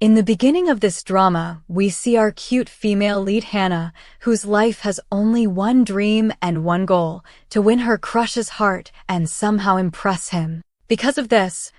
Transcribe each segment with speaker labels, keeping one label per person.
Speaker 1: In the beginning of this drama, we see our cute female lead Hannah, whose life has only one dream and one goal, to win her crush's heart and somehow impress him. Because of this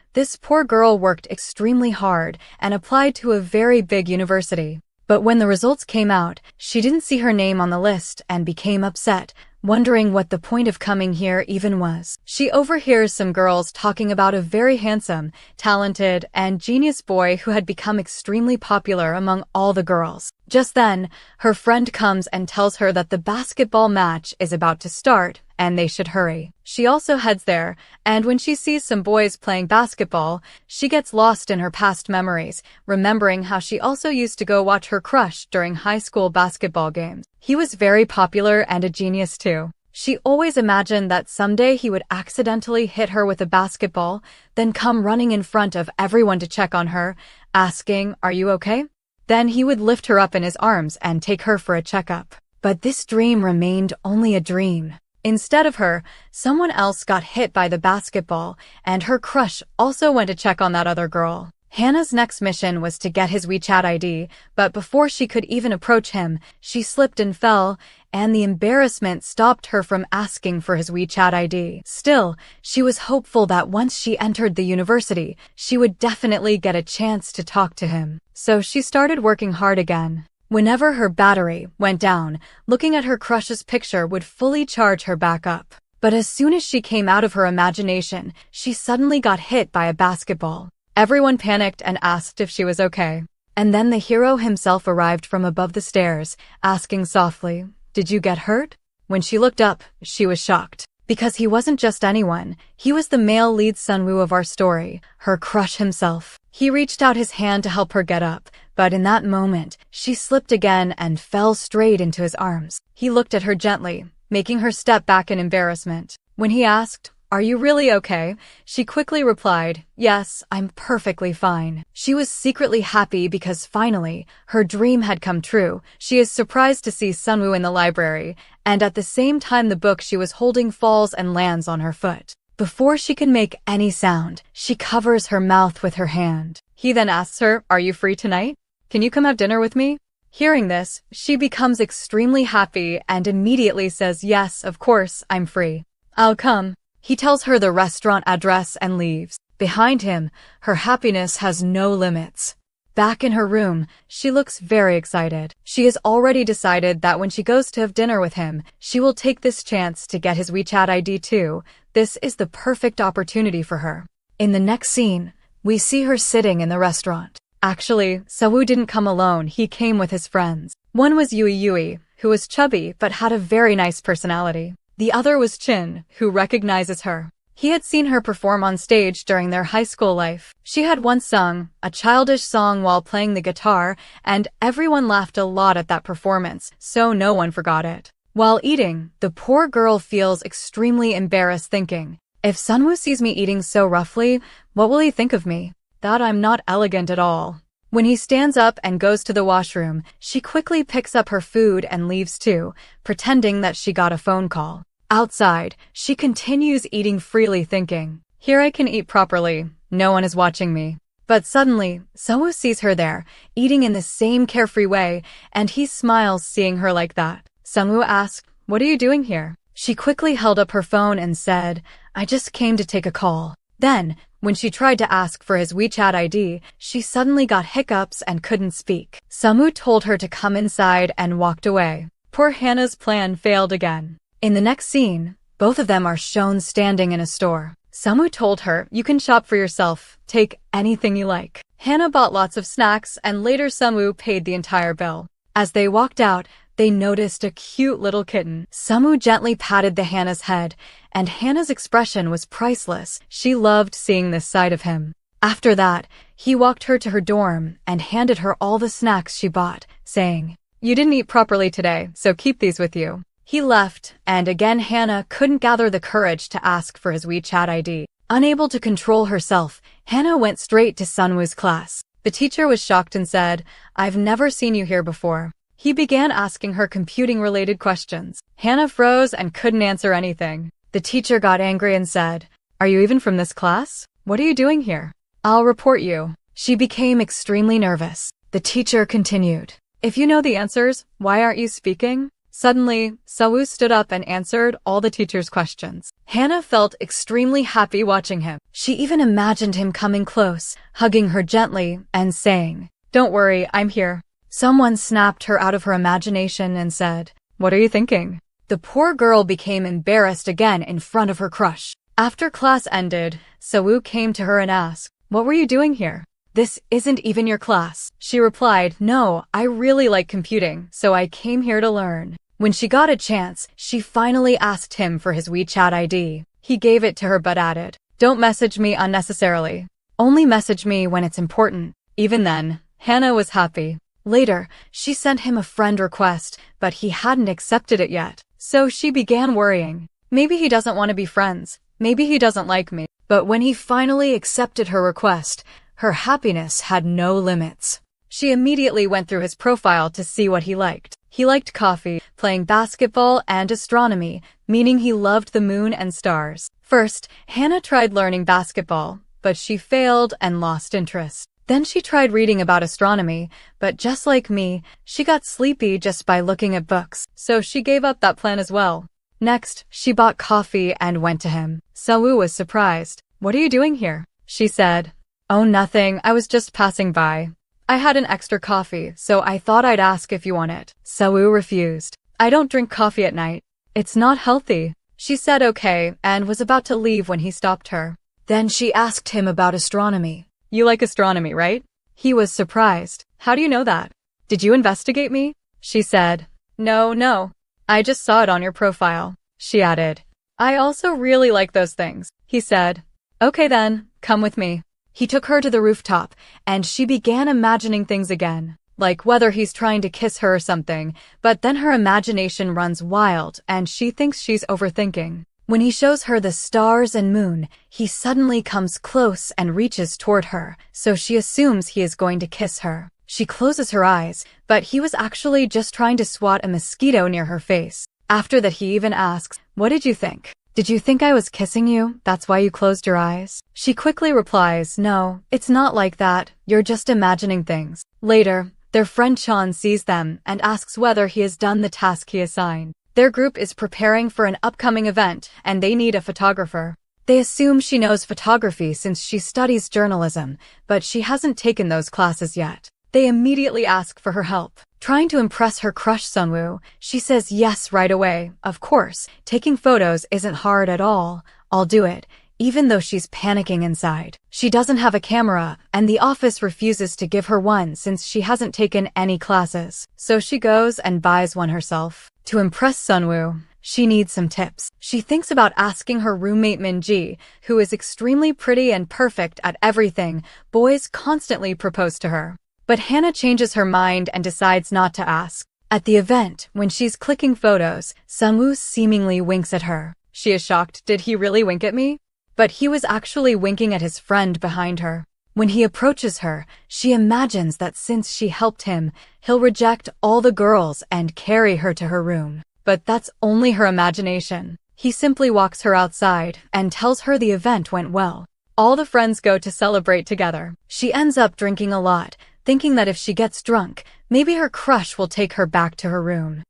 Speaker 1: poor girl worked extremely hard and applied to a very big university. But when the results came out, she didn't see her name on the list and became upset, wondering what the point of coming here even was. She overhears some girls talking about a very handsome, talented, and genius boy who had become extremely popular among all the girls. Just then, her friend comes and tells her that the basketball match is about to start and they should hurry. She also heads there, and when she sees some boys playing basketball, she gets lost in her past memories, remembering how she also used to go watch her crush during high school basketball games. He was very popular and a genius too. She always imagined that someday he would accidentally hit her with a basketball, then come running in front of everyone to check on her, asking, "Are you okay?" Then he would lift her up in his arms and take her for a checkup. But this dream remained only a dream. Instead of her, someone else got hit by the basketball, and her crush also went to check on that other girl. Hannah's next mission was to get his WeChat ID, but before she could even approach him, she slipped and fell, and the embarrassment stopped her from asking for his WeChat ID. Still, she was hopeful that once she entered the university, she would definitely get a chance to talk to him. So she started working hard again. Whenever her battery went down, looking at her crush's picture would fully charge her back up. But as soon as she came out of her imagination, she suddenly got hit by a basketball. Everyone panicked and asked if she was okay. And then the hero himself arrived from above the stairs, asking softly, "Did you get hurt?" When she looked up, she was shocked. Because he wasn't just anyone, he was the male lead Sunwoo of our story, her crush himself. He reached out his hand to help her get up, but in that moment, she slipped again and fell straight into his arms. He looked at her gently, making her step back in embarrassment. When he asked, "Are you really okay?" she quickly replied, "Yes, I'm perfectly fine." She was secretly happy because finally, her dream had come true. She is surprised to see Sunwoo in the library, and at the same time the book she was holding falls and lands on her foot. Before she can make any sound, she covers her mouth with her hand. He then asks her, "Are you free tonight? Can you come have dinner with me?" Hearing this, she becomes extremely happy and immediately says, "Yes, of course, I'm free. I'll come." He tells her the restaurant address and leaves. Behind him, her happiness has no limits. Back in her room, she looks very excited. She has already decided that when she goes to have dinner with him, she will take this chance to get his WeChat ID too. This is the perfect opportunity for her. In the next scene, we see her sitting in the restaurant. Actually, Sunwoo didn't come alone, he came with his friends. One was Yui, who was chubby but had a very nice personality. The other was Chin, who recognizes her. He had seen her perform on stage during their high school life. She had once sung a childish song while playing the guitar, and everyone laughed a lot at that performance, so no one forgot it. While eating, the poor girl feels extremely embarrassed thinking, "If Sunwoo sees me eating so roughly, what will he think of me? That I'm not elegant at all." When he stands up and goes to the washroom, she quickly picks up her food and leaves too, pretending that she got a phone call. Outside, she continues eating freely thinking, "Here I can eat properly, no one is watching me." But suddenly, Sunwoo sees her there, eating in the same carefree way, and he smiles seeing her like that. Sunwoo asks, "What are you doing here?" She quickly held up her phone and said, "I just came to take a call." Then, when she tried to ask for his WeChat ID, she suddenly got hiccups and couldn't speak. Sunwoo told her to come inside and walked away. Poor Hannah's plan failed again. In the next scene, both of them are shown standing in a store. Sunwoo told her, "You can shop for yourself, take anything you like." Hannah bought lots of snacks and later Sunwoo paid the entire bill. As they walked out, they noticed a cute little kitten. Sunwoo gently patted the Hannah's head, and Hannah's expression was priceless. She loved seeing this side of him. After that, he walked her to her dorm and handed her all the snacks she bought, saying, "You didn't eat properly today, so keep these with you." He left, and again Hannah couldn't gather the courage to ask for his WeChat ID. Unable to control herself, Hannah went straight to Sunwoo's class. The teacher was shocked and said, "I've never seen you here before." He began asking her computing-related questions. Hannah froze and couldn't answer anything. The teacher got angry and said, "Are you even from this class? What are you doing here? I'll report you." She became extremely nervous. The teacher continued. If you know the answers, why aren't you speaking? Suddenly, Sewoo stood up and answered all the teacher's questions. Hana felt extremely happy watching him. She even imagined him coming close, hugging her gently, and saying, "Don't worry, I'm here." Someone snapped her out of her imagination and said, "What are you thinking?" The poor girl became embarrassed again in front of her crush. After class ended, Sewoo came to her and asked, "What were you doing here?" "This isn't even your class." She replied, "No, I really like computing, so I came here to learn." When she got a chance, she finally asked him for his WeChat ID. He gave it to her but added, "Don't message me unnecessarily. Only message me when it's important." Even then, Hana was happy. Later, she sent him a friend request, but he hadn't accepted it yet. So she began worrying. Maybe he doesn't want to be friends. Maybe he doesn't like me. But when he finally accepted her request, her happiness had no limits. She immediately went through his profile to see what he liked. He liked coffee, playing basketball, and astronomy, meaning he loved the moon and stars. First, Hana tried learning basketball, but she failed and lost interest. Then she tried reading about astronomy, but just like me, she got sleepy just by looking at books, so she gave up that plan as well. Next, she bought coffee and went to him. Sewoo was surprised. "What are you doing here?" She said, "Oh, nothing, I was just passing by. I had an extra coffee, so I thought I'd ask if you want it." Sewoo refused. "I don't drink coffee at night. It's not healthy." She said okay and was about to leave when he stopped her. Then she asked him about astronomy. "You like astronomy, right?" He was surprised. "How do you know that? Did you investigate me?" She said, No. I just saw it on your profile." She added, "I also really like those things." He said, "Okay then, come with me." He took her to the rooftop, and she began imagining things again, like whether he's trying to kiss her or something, but then her imagination runs wild and she thinks she's overthinking. When he shows her the stars and moon, he suddenly comes close and reaches toward her, so she assumes he is going to kiss her. She closes her eyes, but he was actually just trying to swat a mosquito near her face. After that, he even asks, "What did you think? Did you think I was kissing you? That's why you closed your eyes?" She quickly replies, "No, it's not like that. You're just imagining things." Later, their friend Chan sees them and asks whether he has done the task he assigned. Their group is preparing for an upcoming event, and they need a photographer. They assume she knows photography since she studies journalism, but she hasn't taken those classes yet. They immediately ask for her help. Trying to impress her crush Sunwoo, she says yes right away. Of course, taking photos isn't hard at all. "I'll do it," even though she's panicking inside. She doesn't have a camera, and the office refuses to give her one since she hasn't taken any classes. So she goes and buys one herself. To impress Sunwoo, she needs some tips. She thinks about asking her roommate Minji, who is extremely pretty and perfect at everything. Boys constantly propose to her. But Hana changes her mind and decides not to ask. At the event, when she's clicking photos, Sunwoo seemingly winks at her. She is shocked. Did he really wink at me? But he was actually winking at his friend behind her. When he approaches her, she imagines that since she helped him, he'll reject all the girls and carry her to her room. But that's only her imagination. He simply walks her outside and tells her the event went well. All the friends go to celebrate together. She ends up drinking a lot, thinking that if she gets drunk, maybe her crush will take her back to her room.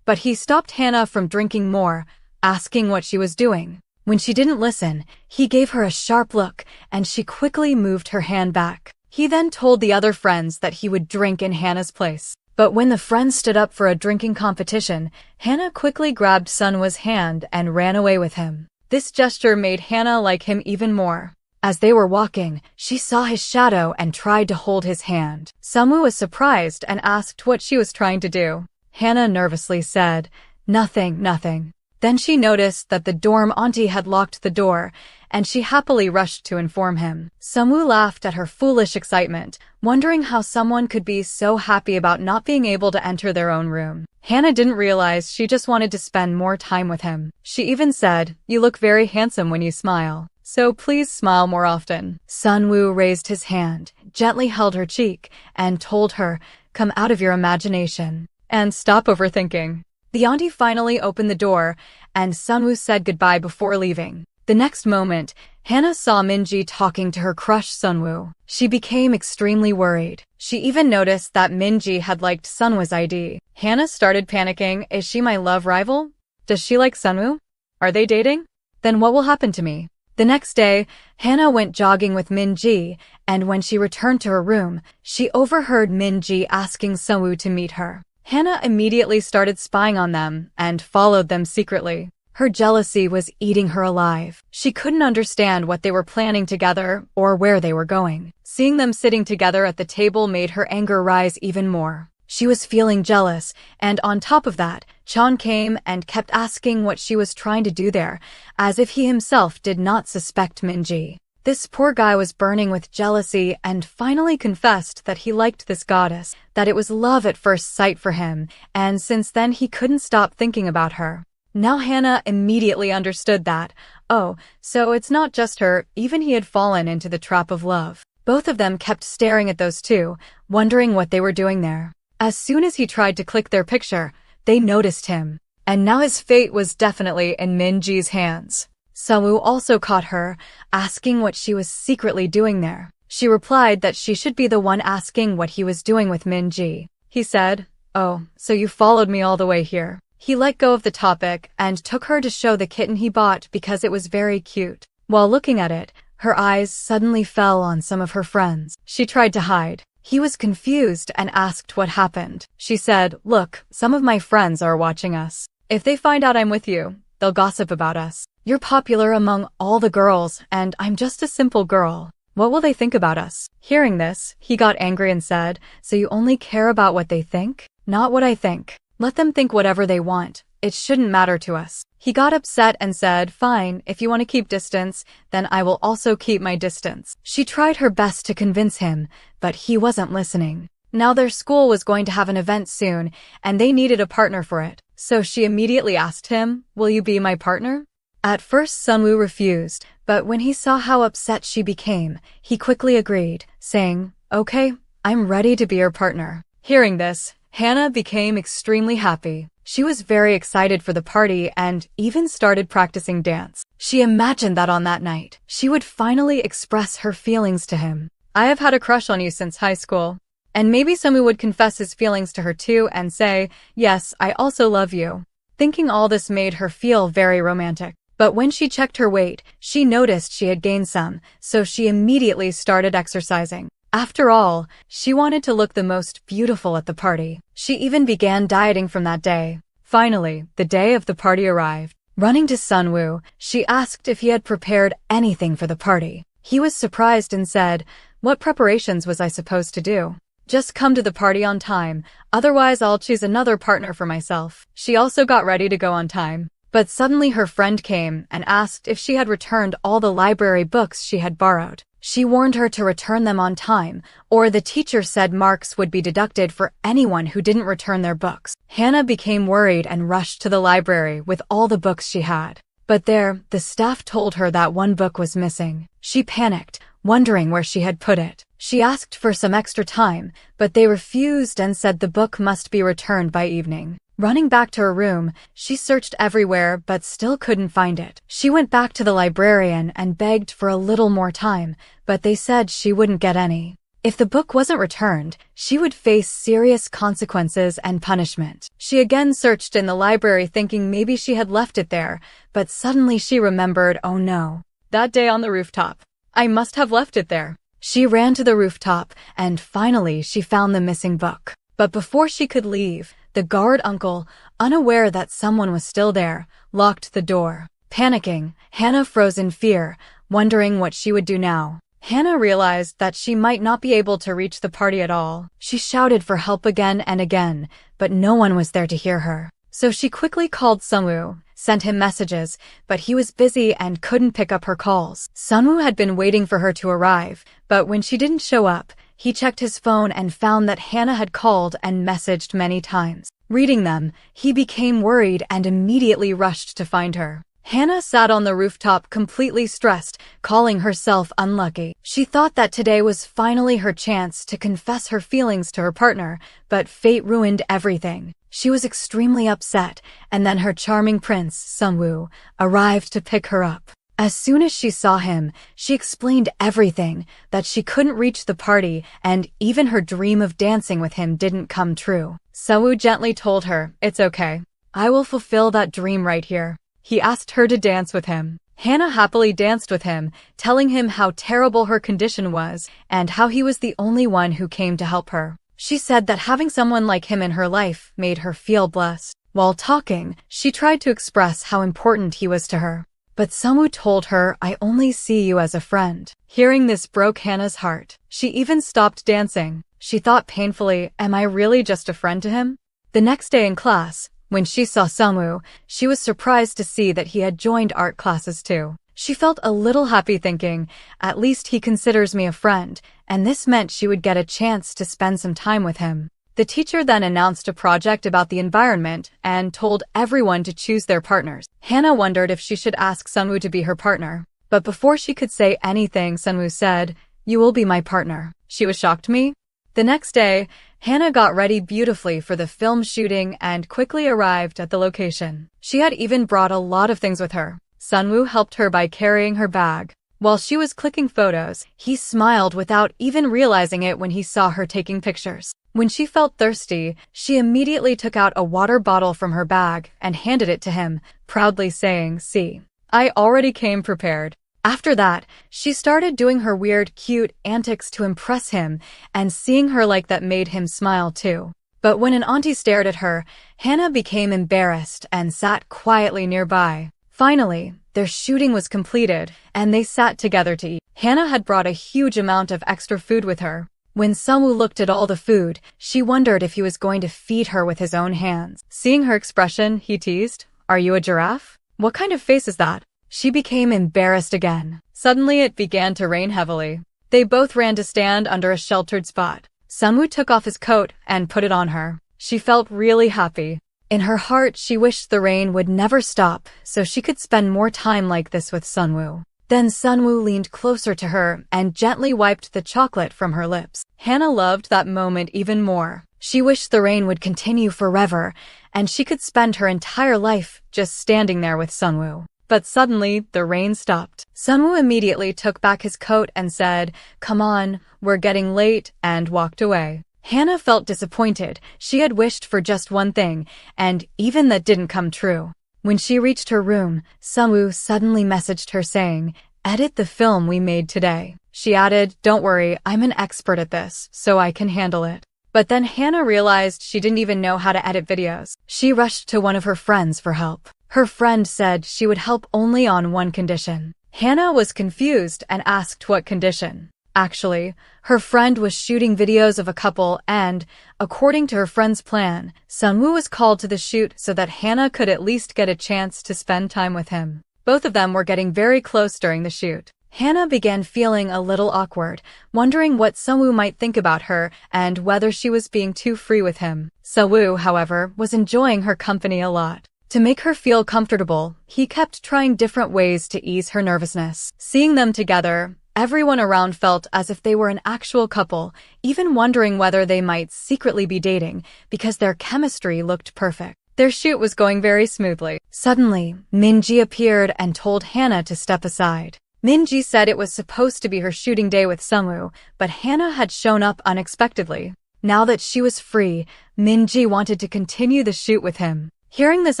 Speaker 1: But he stopped Hana from drinking more, asking what she was doing. When she didn't listen, he gave her a sharp look, and she quickly moved her hand back. He then told the other friends that he would drink in Hana's place. But when the friends stood up for a drinking competition, Hana quickly grabbed Sunwoo's hand and ran away with him. This gesture made Hana like him even more. As they were walking, she saw his shadow and tried to hold his hand. Sunwoo was surprised and asked what she was trying to do. Hana nervously said, Nothing. Then she noticed that the dorm auntie had locked the door, and she happily rushed to inform him. Sunwoo laughed at her foolish excitement, wondering how someone could be so happy about not being able to enter their own room. Hana didn't realize she just wanted to spend more time with him. She even said, "You look very handsome when you smile. So please smile more often." Sunwoo raised his hand, gently held her cheek, and told her, "Come out of your imagination and stop overthinking." The auntie finally opened the door, and Sunwoo said goodbye before leaving. The next moment, Hannah saw Minji talking to her crush Sunwoo. She became extremely worried. She even noticed that Minji had liked Sunwoo's ID. Hannah started panicking. Is she my love rival? Does she like Sunwoo? Are they dating? Then what will happen to me? The next day, Hannah went jogging with Minji, and when she returned to her room, she overheard Minji asking Sunwoo to meet her. Hannah immediately started spying on them and followed them secretly. Her jealousy was eating her alive. She couldn't understand what they were planning together or where they were going. Seeing them sitting together at the table made her anger rise even more. She was feeling jealous, and on top of that, Chan came and kept asking what she was trying to do there, as if he himself did not suspect Minji. This poor guy was burning with jealousy and finally confessed that he liked this goddess, that it was love at first sight for him, and since then he couldn't stop thinking about her. Now Hannah immediately understood that, oh, so it's not just her, even he had fallen into the trap of love. Both of them kept staring at those two, wondering what they were doing there. As soon as he tried to click their picture, they noticed him. And now his fate was definitely in Minji's hands. Sunwoo also caught her, asking what she was secretly doing there. She replied that she should be the one asking what he was doing with Minji. He said, "Oh, so you followed me all the way here." He let go of the topic and took her to show the kitten he bought because it was very cute. While looking at it, her eyes suddenly fell on some of her friends. She tried to hide. He was confused and asked what happened. She said, "Look, some of my friends are watching us. If they find out I'm with you, they'll gossip about us. You're popular among all the girls, and I'm just a simple girl. What will they think about us?" Hearing this, he got angry and said, "So you only care about what they think? Not what I think. Let them think whatever they want. It shouldn't matter to us." He got upset and said, "Fine, if you want to keep distance, then I will also keep my distance." She tried her best to convince him, but he wasn't listening. Now their school was going to have an event soon, and they needed a partner for it. So she immediately asked him, "Will you be my partner?" At first Sunwoo refused, but when he saw how upset she became, he quickly agreed, saying, "Okay, I'm ready to be your partner." Hearing this, Hannah became extremely happy. She was very excited for the party and even started practicing dance. She imagined that on that night, she would finally express her feelings to him. "I have had a crush on you since high school." And maybe Sunwoo would confess his feelings to her too and say, "Yes, I also love you." Thinking all this made her feel very romantic. But when she checked her weight, she noticed she had gained some, so she immediately started exercising. After all, she wanted to look the most beautiful at the party. She even began dieting from that day. Finally, the day of the party arrived. Running to Sunwoo, she asked if he had prepared anything for the party. He was surprised and said, "What preparations was I supposed to do? Just come to the party on time, otherwise I'll choose another partner for myself." She also got ready to go on time. But suddenly her friend came and asked if she had returned all the library books she had borrowed. She warned her to return them on time, or the teacher said marks would be deducted for anyone who didn't return their books. Hannah became worried and rushed to the library with all the books she had. But there, the staff told her that one book was missing. She panicked, wondering where she had put it. She asked for some extra time, but they refused and said the book must be returned by evening. Running back to her room, she searched everywhere but still couldn't find it. She went back to the librarian and begged for a little more time, but they said she wouldn't get any. If the book wasn't returned, she would face serious consequences and punishment. She again searched in the library thinking maybe she had left it there, but suddenly she remembered, oh no, that day on the rooftop. I must have left it there. She ran to the rooftop and finally she found the missing book. But before she could leave, the guard uncle, unaware that someone was still there, locked the door. Panicking, Hannah froze in fear, wondering what she would do now. Hannah realized that she might not be able to reach the party at all. She shouted for help again and again, but no one was there to hear her. So she quickly called Sunwoo, sent him messages, but he was busy and couldn't pick up her calls. Sunwoo had been waiting for her to arrive, but when she didn't show up, he checked his phone and found that Hannah had called and messaged many times. Reading them, he became worried and immediately rushed to find her. Hannah sat on the rooftop completely stressed, calling herself unlucky. She thought that today was finally her chance to confess her feelings to her partner, but fate ruined everything. She was extremely upset, and then her charming prince, Sunwoo, arrived to pick her up. As soon as she saw him, she explained everything, that she couldn't reach the party and even her dream of dancing with him didn't come true. Ensue gently told her, "It's okay. I will fulfill that dream right here." He asked her to dance with him. Hannah happily danced with him, telling him how terrible her condition was and how he was the only one who came to help her. She said that having someone like him in her life made her feel blessed. While talking, she tried to express how important he was to her. But Ensue told her, "I only see you as a friend." Hearing this broke Hannah's heart. She even stopped dancing. She thought painfully, am I really just a friend to him? The next day in class, when she saw Ensue, she was surprised to see that he had joined art classes too. She felt a little happy thinking, at least he considers me a friend, and this meant she would get a chance to spend some time with him. The teacher then announced a project about the environment and told everyone to choose their partners. Hannah wondered if she should ask Ensue to be her partner. But before she could say anything, Ensue said, "You will be my partner." She was shocked. Me? The next day, Hannah got ready beautifully for the film shooting and quickly arrived at the location. She had even brought a lot of things with her. Ensue helped her by carrying her bag. While she was clicking photos, he smiled without even realizing it when he saw her taking pictures. When she felt thirsty, she immediately took out a water bottle from her bag and handed it to him, proudly saying, "See, I already came prepared." After that, she started doing her weird, cute antics to impress him, and seeing her like that made him smile too. But when an auntie stared at her, Hannah became embarrassed and sat quietly nearby. Finally, their shooting was completed, and they sat together to eat. Hannah had brought a huge amount of extra food with her. When Ensue looked at all the food, she wondered if he was going to feed her with his own hands. Seeing her expression, he teased, "Are you a giraffe? What kind of face is that?" She became embarrassed again. Suddenly it began to rain heavily. They both ran to stand under a sheltered spot. Ensue took off his coat and put it on her. She felt really happy. In her heart, she wished the rain would never stop so she could spend more time like this with Ensue. Then Ensue leaned closer to her and gently wiped the chocolate from her lips. Hannah loved that moment even more. She wished the rain would continue forever, and she could spend her entire life just standing there with Ensue. But suddenly, the rain stopped. Ensue immediately took back his coat and said, "Come on, we're getting late," and walked away. Hannah felt disappointed. She had wished for just one thing, and even that didn't come true. When she reached her room, Ensue suddenly messaged her saying, "Edit the film we made today." She added, "Don't worry, I'm an expert at this, so I can handle it." But then Hannah realized she didn't even know how to edit videos. She rushed to one of her friends for help. Her friend said she would help only on one condition. Hannah was confused and asked what condition. Actually, her friend was shooting videos of a couple and, according to her friend's plan, Ensue was called to the shoot so that Hannah could at least get a chance to spend time with him. Both of them were getting very close during the shoot. Hannah began feeling a little awkward, wondering what Ensue might think about her and whether she was being too free with him. Ensue, however, was enjoying her company a lot. To make her feel comfortable, he kept trying different ways to ease her nervousness. Seeing them together, everyone around felt as if they were an actual couple, even wondering whether they might secretly be dating because their chemistry looked perfect. Their shoot was going very smoothly. Suddenly, Minji appeared and told Hannah to step aside. Minji said it was supposed to be her shooting day with Ensue, but Hannah had shown up unexpectedly. Now that she was free, Minji wanted to continue the shoot with him. Hearing this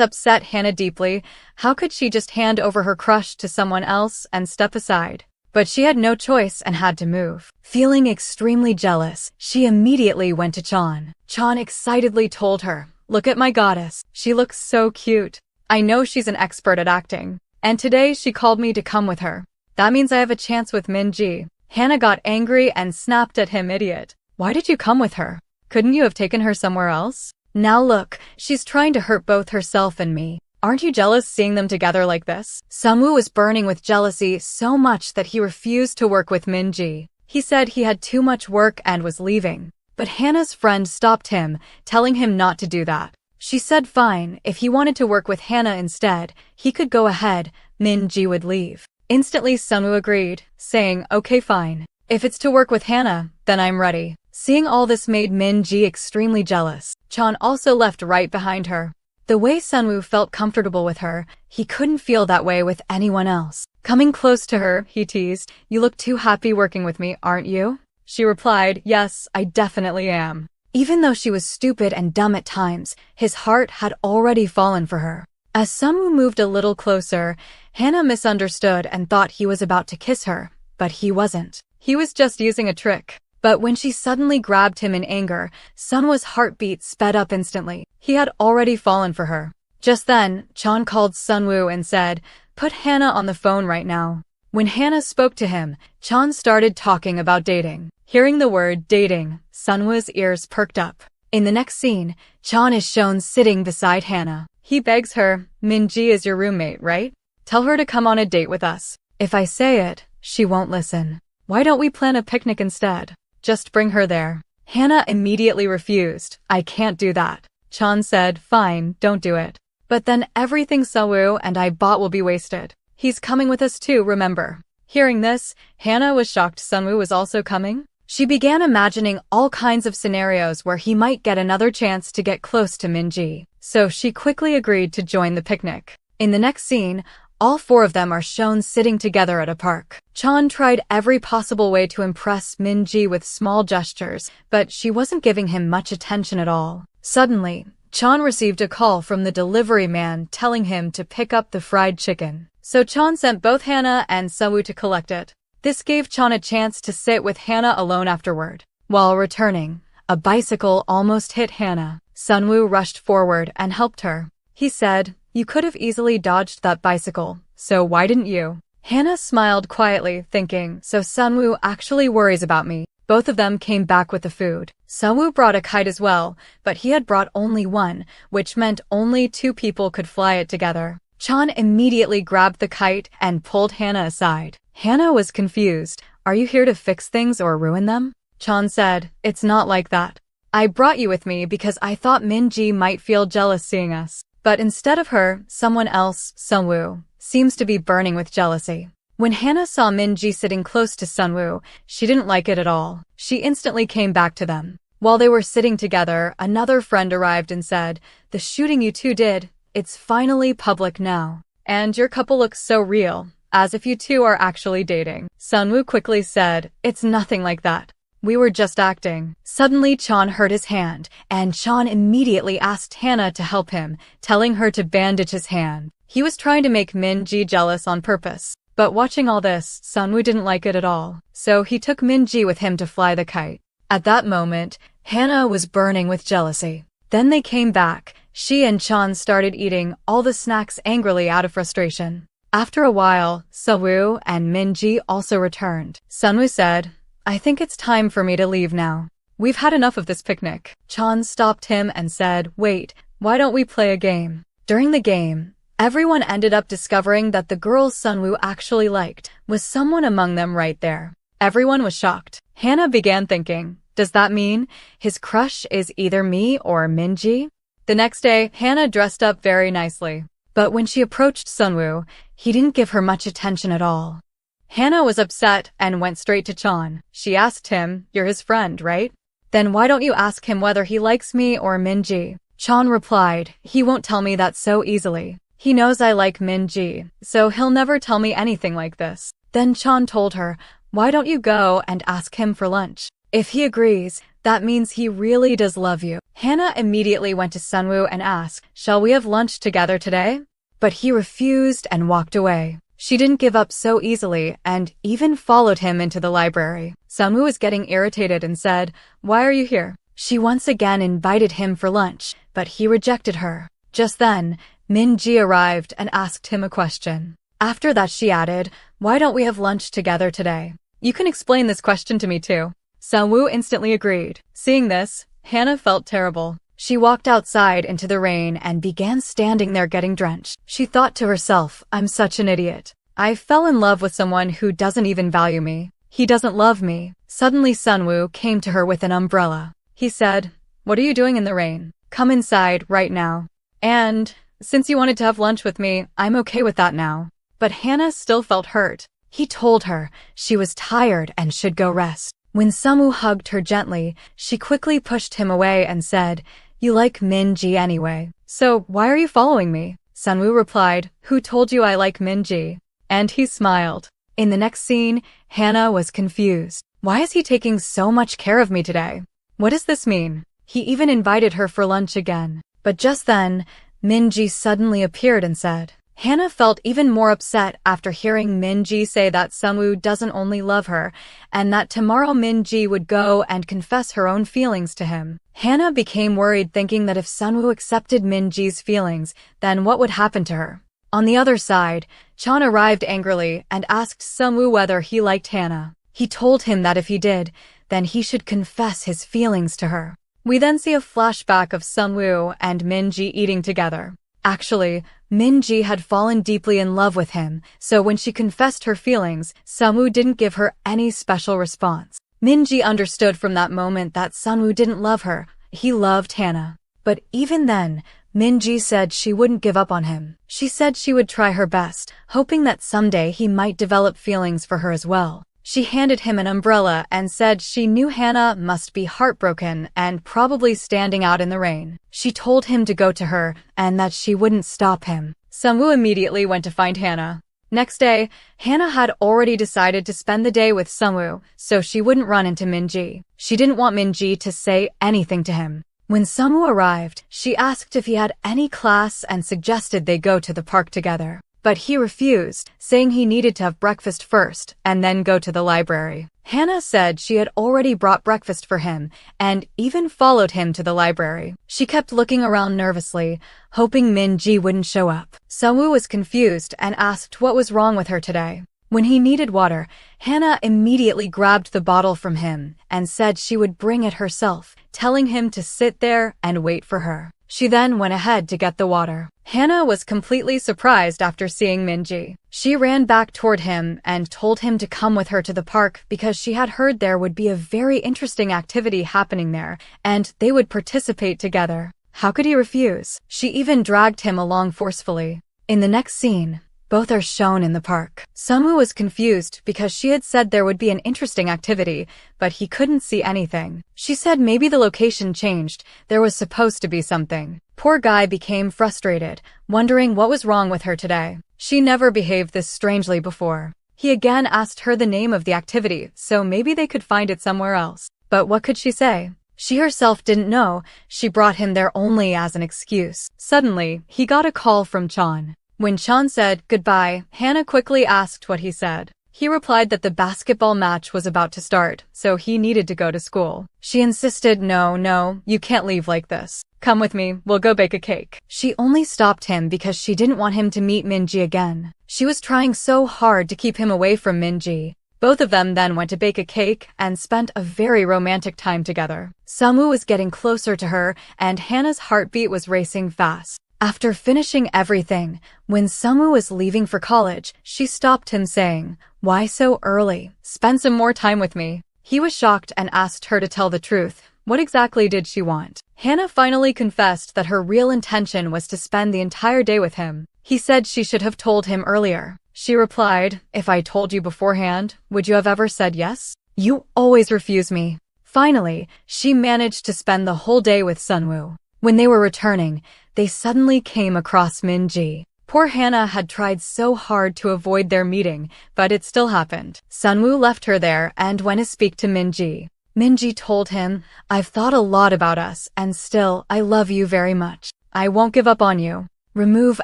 Speaker 1: upset Hannah deeply. How could she just hand over her crush to someone else and step aside? But she had no choice and had to move. Feeling extremely jealous, she immediately went to Chan. Chan excitedly told her, "Look at my goddess. She looks so cute. I know she's an expert at acting. And today she called me to come with her. That means I have a chance with Minji." Hannah got angry and snapped at him, "Idiot. Why did you come with her? Couldn't you have taken her somewhere else? Now look, she's trying to hurt both herself and me. Aren't you jealous seeing them together like this?" Ensue was burning with jealousy so much that he refused to work with Minji. He said he had too much work and was leaving. But Hannah's friend stopped him, telling him not to do that. She said fine, if he wanted to work with Hannah instead, he could go ahead, Minji would leave. Instantly Ensue agreed, saying, "Okay fine. If it's to work with Hannah, then I'm ready." Seeing all this made Minji extremely jealous. Chan also left right behind her. The way Sunwoo felt comfortable with her, he couldn't feel that way with anyone else. Coming close to her, he teased, "You look too happy working with me, aren't you?" She replied, "Yes, I definitely am." Even though she was stupid and dumb at times, his heart had already fallen for her. As Sunwoo moved a little closer, Hannah misunderstood and thought he was about to kiss her, but he wasn't. He was just using a trick. But when she suddenly grabbed him in anger, Sunwoo's heartbeat sped up instantly. He had already fallen for her. Just then, Chan called Sunwoo and said, "Put Hannah on the phone right now." When Hannah spoke to him, Chan started talking about dating. Hearing the word dating, Sunwoo's ears perked up. In the next scene, Chan is shown sitting beside Hannah. He begs her, "Minji is your roommate, right? Tell her to come on a date with us." "If I say it, she won't listen. Why don't we plan a picnic instead? Just bring her there." Hannah immediately refused. "I can't do that." Chan said, "Fine, don't do it. But then everything Sunwoo and I bought will be wasted. He's coming with us too, remember." Hearing this, Hannah was shocked Sunwoo was also coming. She began imagining all kinds of scenarios where he might get another chance to get close to Minji. So she quickly agreed to join the picnic. In the next scene, all four of them are shown sitting together at a park. Chan tried every possible way to impress Minji with small gestures, but she wasn't giving him much attention at all. Suddenly, Chan received a call from the delivery man telling him to pick up the fried chicken. So Chan sent both Hannah and Sunwoo to collect it. This gave Chan a chance to sit with Hannah alone afterward. While returning, a bicycle almost hit Hannah. Sunwoo rushed forward and helped her. He said, "You could have easily dodged that bicycle, so why didn't you?" Hannah smiled quietly, thinking, so Sunwoo actually worries about me. Both of them came back with the food. Sunwoo brought a kite as well, but he had brought only one, which meant only two people could fly it together. Chan immediately grabbed the kite and pulled Hannah aside. Hannah was confused. "Are you here to fix things or ruin them?" Chan said, "It's not like that. I brought you with me because I thought Minji might feel jealous seeing us. But instead of her, someone else, Sunwoo, seems to be burning with jealousy." When Hannah saw Minji sitting close to Sunwoo, she didn't like it at all. She instantly came back to them. While they were sitting together, another friend arrived and said, "The shooting you two did, it's finally public now. And your couple looks so real, as if you two are actually dating." Sunwoo quickly said, "It's nothing like that. We were just acting." Suddenly Chan hurt his hand, and Chan immediately asked Hannah to help him, telling her to bandage his hand. He was trying to make Minji jealous on purpose. But watching all this, Sunwoo didn't like it at all. So he took Minji with him to fly the kite. At that moment, Hannah was burning with jealousy. Then they came back. She and Chan started eating all the snacks angrily out of frustration. After a while, Sunwoo and Minji also returned. Sunwoo said, "I think it's time for me to leave now. We've had enough of this picnic." Chan stopped him and said, "Wait, why don't we play a game?" During the game, everyone ended up discovering that the girl Sunwoo actually liked was someone among them right there. Everyone was shocked. Hannah began thinking, does that mean his crush is either me or Minji? The next day, Hannah dressed up very nicely. But when she approached Sunwoo, he didn't give her much attention at all. Hannah was upset and went straight to Chan. She asked him, "You're his friend, right? Then why don't you ask him whether he likes me or Minji?" Chan replied, "He won't tell me that so easily. He knows I like Minji, so he'll never tell me anything like this." Then Chan told her, "Why don't you go and ask him for lunch? If he agrees, that means he really does love you." Hannah immediately went to Sunwoo and asked, "Shall we have lunch together today?" But he refused and walked away. She didn't give up so easily and even followed him into the library. Sunwoo was getting irritated and said, "Why are you here?" She once again invited him for lunch, but he rejected her. Just then, Minji arrived and asked him a question. After that she added, "Why don't we have lunch together today? You can explain this question to me too." Sunwoo instantly agreed. Seeing this, Hannah felt terrible. She walked outside into the rain and began standing there getting drenched. She thought to herself, "I'm such an idiot. I fell in love with someone who doesn't even value me. He doesn't love me." Suddenly Sunwoo came to her with an umbrella. He said, "What are you doing in the rain? Come inside right now. And since you wanted to have lunch with me, I'm okay with that now." But Hannah still felt hurt. He told her she was tired and should go rest. When Sunwoo hugged her gently, she quickly pushed him away and said, "You like Minji anyway. "So, why are you following me?" Sunwoo replied, "Who told you I like Minji?" And he smiled. In the next scene, Hana was confused. Why is he taking so much care of me today? What does this mean? He even invited her for lunch again. But just then, Minji suddenly appeared and said. Hana felt even more upset after hearing Minji say that Sunwoo doesn't only love her, and that tomorrow Minji would go and confess her own feelings to him. Hana became worried, thinking that if Sunwoo accepted Minji's feelings, then what would happen to her? On the other side, Chan arrived angrily and asked Sunwoo whether he liked Hana. He told him that if he did, then he should confess his feelings to her. We then see a flashback of Sunwoo and Minji eating together. Actually, Minji had fallen deeply in love with him, so when she confessed her feelings, Sunwoo didn't give her any special response. Minji understood from that moment that Sunwoo didn't love her, he loved Hana. But even then, Minji said she wouldn't give up on him. She said she would try her best, hoping that someday he might develop feelings for her as well. She handed him an umbrella and said she knew Hana must be heartbroken and probably standing out in the rain. She told him to go to her and that she wouldn't stop him. Sunwoo immediately went to find Hana. Next day, Hana had already decided to spend the day with Sunwoo, so she wouldn't run into Minji. She didn't want Minji to say anything to him. When Sunwoo arrived, she asked if he had any class and suggested they go to the park together. But he refused, saying he needed to have breakfast first and then go to the library. Hana said she had already brought breakfast for him and even followed him to the library. She kept looking around nervously, hoping Minji wouldn't show up. Sunwoo was confused and asked what was wrong with her today. When he needed water, Hana immediately grabbed the bottle from him and said she would bring it herself, telling him to sit there and wait for her. She then went ahead to get the water. Hana was completely surprised after seeing Minji. She ran back toward him and told him to come with her to the park because she had heard there would be a very interesting activity happening there and they would participate together. How could he refuse? She even dragged him along forcefully. In the next scene, both are shown in the park. Sunwoo was confused because she had said there would be an interesting activity, but he couldn't see anything. She said maybe the location changed, there was supposed to be something. Poor guy became frustrated, wondering what was wrong with her today. She never behaved this strangely before. He again asked her the name of the activity, so maybe they could find it somewhere else. But what could she say? She herself didn't know, she brought him there only as an excuse. Suddenly, he got a call from Chan. When Chan said goodbye, Hana quickly asked what he said. He replied that the basketball match was about to start, so he needed to go to school. She insisted, no, you can't leave like this. Come with me, we'll go bake a cake. She only stopped him because she didn't want him to meet Minji again. She was trying so hard to keep him away from Minji. Both of them then went to bake a cake and spent a very romantic time together. Sunwoo was getting closer to her and Hana's heartbeat was racing fast. After finishing everything, when Sunwoo was leaving for college, she stopped him saying, "Why so early? Spend some more time with me." He was shocked and asked her to tell the truth. What exactly did she want? Hana finally confessed that her real intention was to spend the entire day with him. He said she should have told him earlier. She replied, "If I told you beforehand, would you have ever said yes? You always refuse me." Finally, she managed to spend the whole day with Sunwoo. When they were returning, they suddenly came across Minji. Poor Hana had tried so hard to avoid their meeting, but it still happened. Sunwoo left her there and went to speak to Minji. Minji told him, "I've thought a lot about us, and still, I love you very much. I won't give up on you. Remove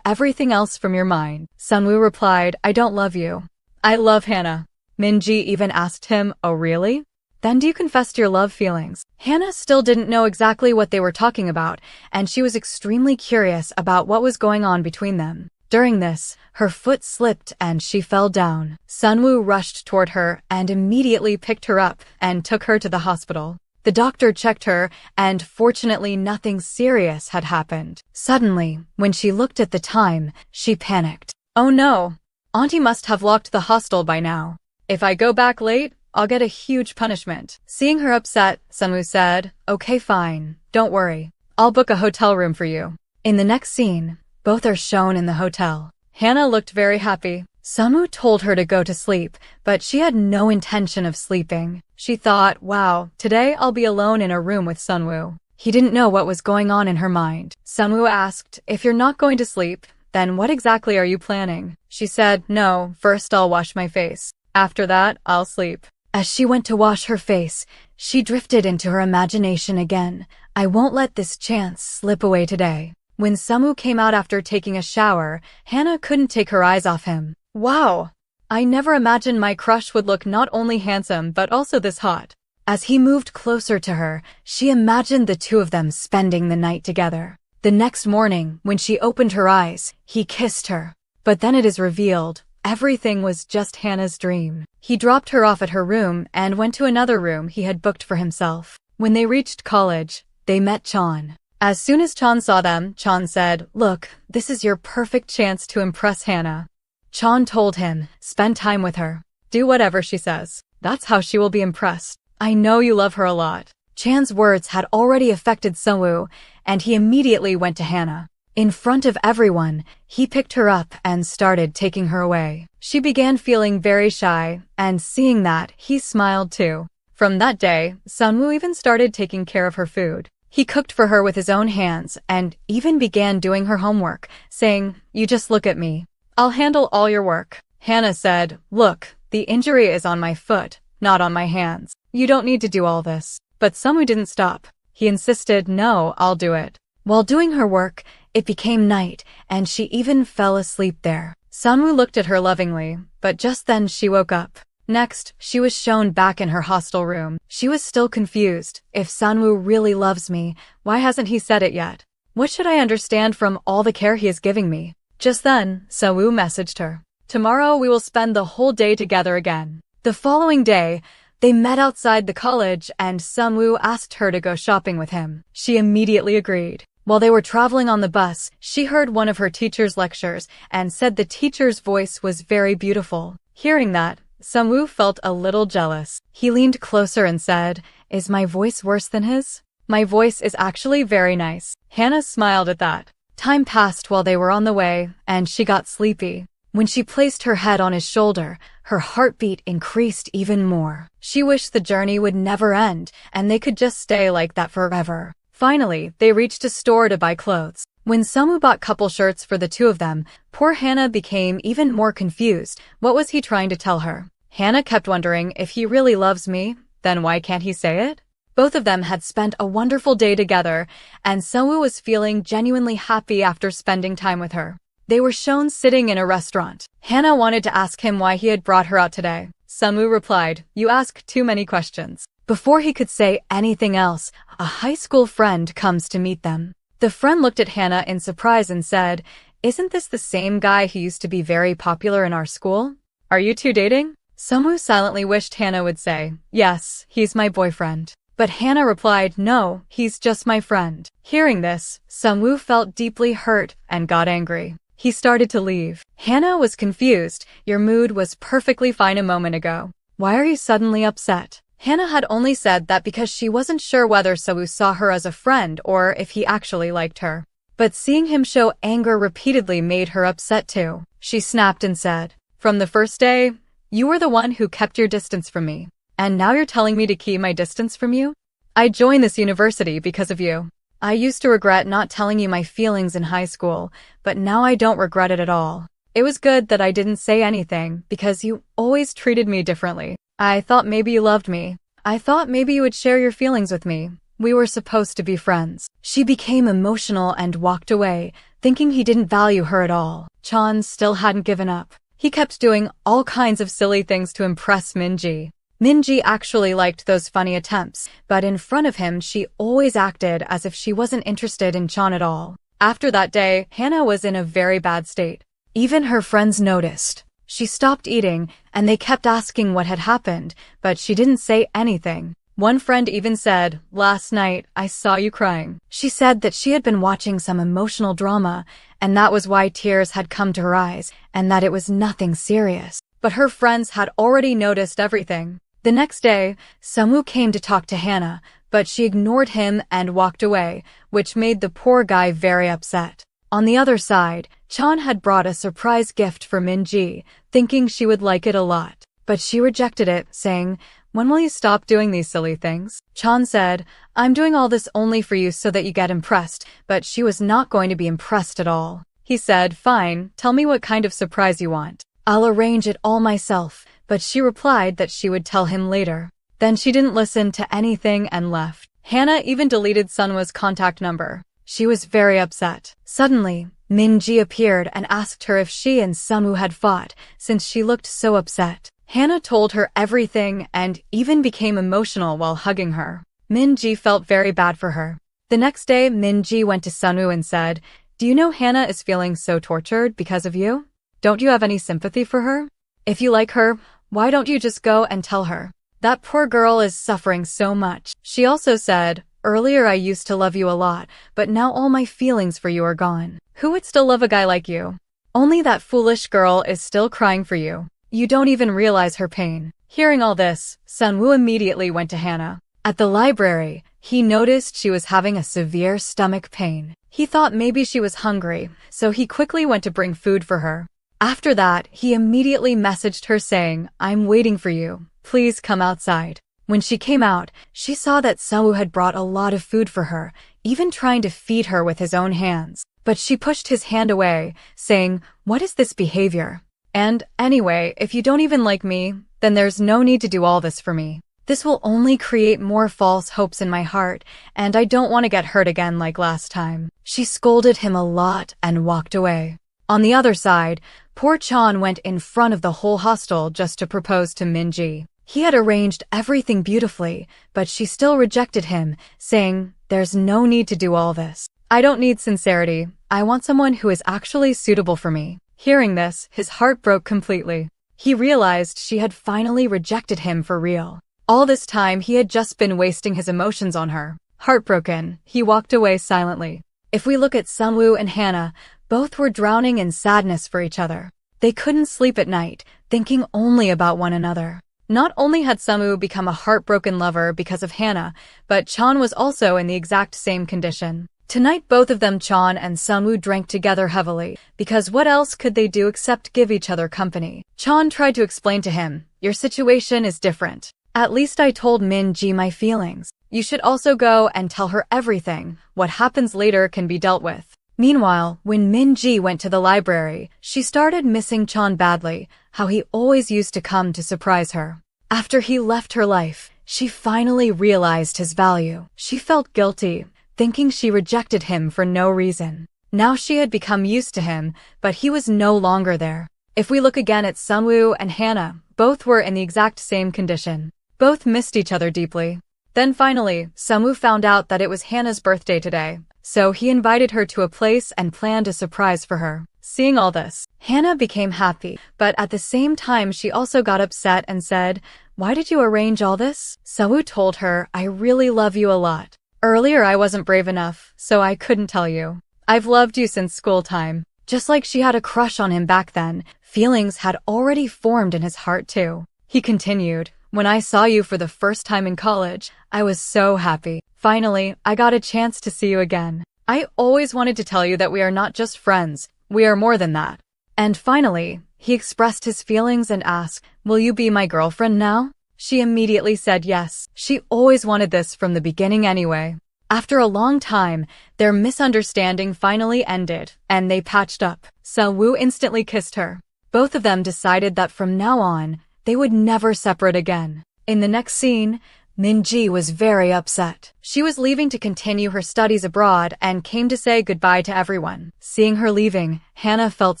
Speaker 1: everything else from your mind." Sunwoo replied, "I don't love you. I love Hana." Minji even asked him, "Oh really? Then do you confess your love feelings?" Hana still didn't know exactly what they were talking about, and she was extremely curious about what was going on between them. During this, her foot slipped and she fell down. Sunwoo rushed toward her and immediately picked her up and took her to the hospital. The doctor checked her, and fortunately nothing serious had happened. Suddenly, when she looked at the time, she panicked. "Oh no! Auntie must have locked the hostel by now. If I go back late, I'll get a huge punishment." Seeing her upset, Sunwoo said, "Okay, fine. Don't worry. I'll book a hotel room for you." In the next scene, both are shown in the hotel. Hana looked very happy. Sunwoo told her to go to sleep, but she had no intention of sleeping. She thought, wow, today I'll be alone in a room with Sunwoo. He didn't know what was going on in her mind. Sunwoo asked, "If you're not going to sleep, then what exactly are you planning?" She said, "No, first I'll wash my face. After that, I'll sleep." As she went to wash her face, she drifted into her imagination again. "I won't let this chance slip away today." When Sunwoo came out after taking a shower, Hannah couldn't take her eyes off him. "Wow! I never imagined my crush would look not only handsome but also this hot." As he moved closer to her, she imagined the two of them spending the night together. The next morning, when she opened her eyes, he kissed her. But then it is revealed, everything was just Hannah's dream. He dropped her off at her room and went to another room he had booked for himself. When they reached college, they met Chan. As soon as Chan saw them, Chan said, "Look, this is your perfect chance to impress Hannah." Chan told him, "Spend time with her. Do whatever she says. That's how she will be impressed. I know you love her a lot." Chan's words had already affected Sunwoo, and he immediately went to Hannah. In front of everyone, he picked her up and started taking her away. She began feeling very shy, and seeing that, he smiled too. From that day, Sunwoo even started taking care of her food. He cooked for her with his own hands and even began doing her homework, saying, "You just look at me. I'll handle all your work." Hannah said, "Look, the injury is on my foot, not on my hands. You don't need to do all this." But Sunwoo didn't stop. He insisted, "No, I'll do it." While doing her work, it became night, and she even fell asleep there. Sunwoo looked at her lovingly, but just then she woke up. Next, she was shown back in her hostel room. She was still confused. If Sunwoo really loves me, why hasn't he said it yet? What should I understand from all the care he is giving me? Just then, Sunwoo messaged her. "Tomorrow we will spend the whole day together again." The following day, they met outside the college and Sunwoo asked her to go shopping with him. She immediately agreed. While they were traveling on the bus, she heard one of her teacher's lectures and said the teacher's voice was very beautiful. Hearing that, Sunwoo felt a little jealous. He leaned closer and said, "Is my voice worse than his?" "My voice is actually very nice." Hannah smiled at that. Time passed while they were on the way, and she got sleepy. When she placed her head on his shoulder, her heartbeat increased even more. She wished the journey would never end, and they could just stay like that forever. Finally, they reached a store to buy clothes. When Sunwoo bought couple shirts for the two of them, poor Hannah became even more confused. What was he trying to tell her? Hannah kept wondering, if he really loves me, then why can't he say it? Both of them had spent a wonderful day together, and Sunwoo was feeling genuinely happy after spending time with her. They were shown sitting in a restaurant. Hannah wanted to ask him why he had brought her out today. Sunwoo replied, "You ask too many questions." Before he could say anything else, a high school friend comes to meet them. The friend looked at Hannah in surprise and said, "Isn't this the same guy who used to be very popular in our school? Are you two dating?" Sunwoo silently wished Hannah would say, "Yes, he's my boyfriend." But Hannah replied, "No, he's just my friend." Hearing this, Sunwoo felt deeply hurt and got angry. He started to leave. Hannah was confused. "Your mood was perfectly fine a moment ago. Why are you suddenly upset?" Hannah had only said that because she wasn't sure whether Sunwoo saw her as a friend or if he actually liked her. But seeing him show anger repeatedly made her upset too. She snapped and said, "From the first day, you were the one who kept your distance from me. And now you're telling me to keep my distance from you? I joined this university because of you. I used to regret not telling you my feelings in high school, but now I don't regret it at all. It was good that I didn't say anything because you always treated me differently. I thought maybe you loved me. I thought maybe you would share your feelings with me. We were supposed to be friends." She became emotional and walked away, thinking he didn't value her at all. Chan still hadn't given up. He kept doing all kinds of silly things to impress Minji. Minji actually liked those funny attempts, but in front of him she always acted as if she wasn't interested in Chan at all. After that day, Hannah was in a very bad state. Even her friends noticed. She stopped eating, and they kept asking what had happened, but she didn't say anything. One friend even said, "Last night, I saw you crying." She said that she had been watching some emotional drama, and that was why tears had come to her eyes, and that it was nothing serious. But her friends had already noticed everything. The next day, Sunwoo came to talk to Hannah, but she ignored him and walked away, which made the poor guy very upset. On the other side, Chan had brought a surprise gift for Minji, thinking she would like it a lot. But she rejected it, saying, when will you stop doing these silly things? Chan said, I'm doing all this only for you so that you get impressed, but she was not going to be impressed at all. He said, fine, tell me what kind of surprise you want. I'll arrange it all myself, but she replied that she would tell him later. Then she didn't listen to anything and left. Hannah even deleted Sunwoo's contact number. She was very upset. Suddenly, Min-ji appeared and asked her if she and Sunwoo had fought, since she looked so upset. Hannah told her everything and even became emotional while hugging her. Min-ji felt very bad for her. The next day, Min-ji went to Sunwoo and said, do you know Hannah is feeling so tortured because of you? Don't you have any sympathy for her? If you like her, why don't you just go and tell her? That poor girl is suffering so much. She also said, earlier I used to love you a lot, but now all my feelings for you are gone. Who would still love a guy like you? Only that foolish girl is still crying for you. You don't even realize her pain. Hearing all this, Sunwoo immediately went to Hannah. At the library, he noticed she was having a severe stomach pain. He thought maybe she was hungry, so he quickly went to bring food for her. After that, he immediately messaged her saying, I'm waiting for you. Please come outside. When she came out, she saw that Sunwoo had brought a lot of food for her, even trying to feed her with his own hands. But she pushed his hand away, saying, what is this behavior? And anyway, if you don't even like me, then there's no need to do all this for me. This will only create more false hopes in my heart, and I don't want to get hurt again like last time. She scolded him a lot and walked away. On the other side, poor Chan went in front of the whole hostel just to propose to Min-ji. He had arranged everything beautifully, but she still rejected him, saying, there's no need to do all this. I don't need sincerity. I want someone who is actually suitable for me. Hearing this, his heart broke completely. He realized she had finally rejected him for real. All this time, he had just been wasting his emotions on her. Heartbroken, he walked away silently. If we look at Sunwoo and Hannah, both were drowning in sadness for each other. They couldn't sleep at night, thinking only about one another. Not only had Sunwoo become a heartbroken lover because of Hannah, but Chan was also in the exact same condition. Tonight both of them, Chan and Sunwoo, drank together heavily, because what else could they do except give each other company? Chan tried to explain to him, your situation is different. At least I told Min-ji my feelings. You should also go and tell her everything. What happens later can be dealt with. Meanwhile, when Min-ji went to the library, she started missing Chan badly, how he always used to come to surprise her. After he left her life, she finally realized his value. She felt guilty, thinking she rejected him for no reason. Now she had become used to him, but he was no longer there. If we look again at Sunwoo and Hannah, both were in the exact same condition. Both missed each other deeply. Then finally, Sunwoo found out that it was Hannah's birthday today, so he invited her to a place and planned a surprise for her. Seeing all this, Hannah became happy, but at the same time she also got upset and said, why did you arrange all this? Sunwoo told her, I really love you a lot. Earlier I wasn't brave enough, so I couldn't tell you. I've loved you since school time. Just like she had a crush on him back then, feelings had already formed in his heart too. He continued, when I saw you for the first time in college, I was so happy. Finally, I got a chance to see you again. I always wanted to tell you that we are not just friends, we are more than that. And finally, he expressed his feelings and asked, will you be my girlfriend now? She immediately said yes. She always wanted this from the beginning anyway. After a long time, their misunderstanding finally ended, and they patched up. Sunwoo instantly kissed her. Both of them decided that from now on, they would never separate again. In the next scene, Min-ji was very upset. She was leaving to continue her studies abroad and came to say goodbye to everyone. Seeing her leaving, Hannah felt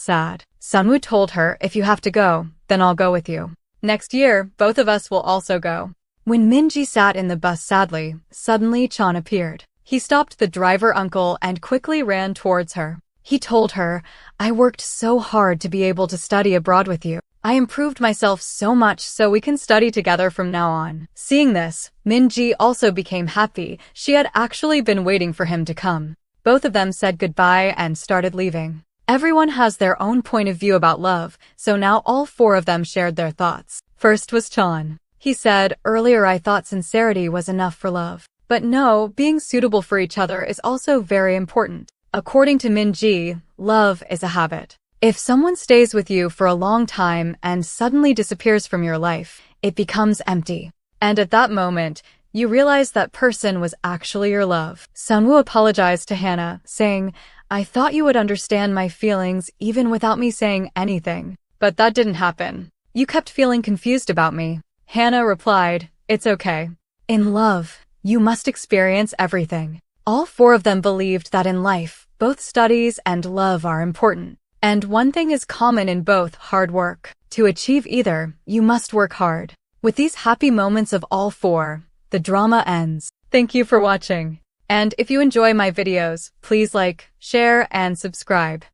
Speaker 1: sad. Sunwoo told her, if you have to go, then I'll go with you. Next year, both of us will also go. When Min-ji sat in the bus sadly, suddenly Chan appeared. He stopped the driver uncle and quickly ran towards her. He told her, I worked so hard to be able to study abroad with you. I improved myself so much so we can study together from now on. Seeing this, Min-ji also became happy. She had actually been waiting for him to come. Both of them said goodbye and started leaving. Everyone has their own point of view about love, so now all four of them shared their thoughts. First was Chan. He said, earlier I thought sincerity was enough for love. But no, being suitable for each other is also very important. According to Min-ji, love is a habit. If someone stays with you for a long time and suddenly disappears from your life, it becomes empty. And at that moment, you realize that person was actually your love. Sunwoo apologized to Hannah, saying, "I thought you would understand my feelings even without me saying anything. But that didn't happen. You kept feeling confused about me." Hannah replied, "It's okay. In love, you must experience everything." All four of them believed that in life, both studies and love are important. And one thing is common in both: hard work. To achieve either, you must work hard. With these happy moments of all four, the drama ends. Thank you for watching. And if you enjoy my videos, please like, share, and subscribe.